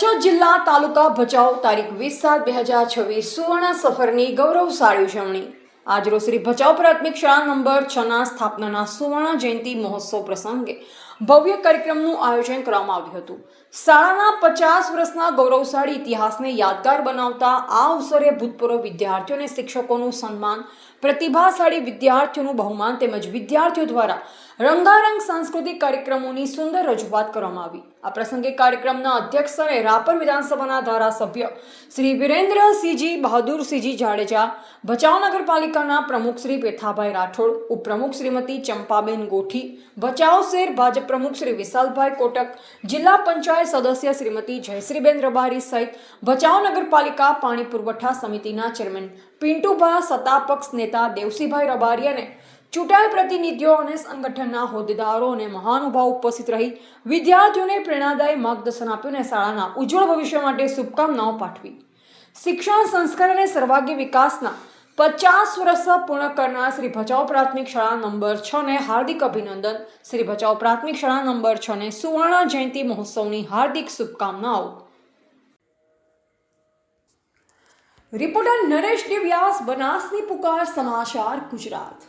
બચોદ જિલ્લા તાલુકા ભચાઉ તારીખ 20/7/2026 સુવર્ણ સફરની ગૌરવશાળી ઉજવણી। આજરોજ શ્રી ભચાઉ પ્રાથમિક શાળા નંબર 6 ના સ્થાપનાના સુવર્ણ જયંતિ મહોત્સવ પ્રસંગે ભવ્ય કાર્યક્રમનું આયોજન કરવામાં આવ્યું હતું। શાળાના 50 વર્ષના ગૌરવશાળી ઇતિહાસને યાદગાર બનાવતા આ અવસરે ભૂતપૂર્વ વિદ્યાર્થીઓ અને શિક્ષકોનું સન્માન, પ્રતિભાશાળી વિદ્યાર્થીઓનું બહુમાન તેમજ વિદ્યાર્થીઓ દ્વારા રંગારંગ સાંસ્કૃતિક કાર્યક્રમોની સુંદર રજૂઆત કરવામાં આવી। આ પ્રસંગે કાર્યક્રમના અધ્યક્ષ અને રાપર વિધાનસભાના ધારાસભ્ય શ્રી વિરેન્દ્રસિંહજી બહાદુરસિંહજી જાડેજા, ભચાઉ નગરપાલિકાના પ્રમુખ શ્રી પેથાભાઈ રાઠોડ, ઉપપ્રમુખ શ્રીમતી ચંપાબેન ગોઠી, ભચાઉ શહેર ભાજપ પ્રમુખ શ્રી વિશાલભાઈ કોટક, જિલ્લા પંચાયત સદસ્ય શ્રીમતી જયશ્રીબેન રબારી સહિત ભચાઉ નગરપાલિકા પાણી પુરવઠા સમિતિના ચેરમેન પિન્ટુભા, સત્તાપક્ષ નેતા દેવસીભાઈ રબારી અને ચૂંટાયેલ પ્રતિનિધિઓ અને સંગઠનના હોદ્દેદારો અને મહાનુભાવો ઉપસ્થિત રહી વિદ્યાર્થીઓને પ્રેરણાદાયી માર્ગદર્શન આપ્યું અને શાળાના ઉજ્જવળ ભવિષ્ય માટે શુભકામનાઓ પાઠવી। શિક્ષણ, સંસ્કાર અને સર્વાંગી વિકાસના 50 વર્ષ પૂર્ણ કરનાર શ્રી ભચાઉ પ્રાથમિક શાળા નંબર 6 ને હાર્દિક અભિનંદન। શ્રી ભચાઉ પ્રાથમિક શાળા નંબર 6 ને સુવર્ણ જયંતિ મહોત્સવની હાર્દિક શુભકામનાઓ। રિપોર્ટર નરેશ ડી વ્યાસ, બનાસની પુકાર, સમાચાર ગુજરાત।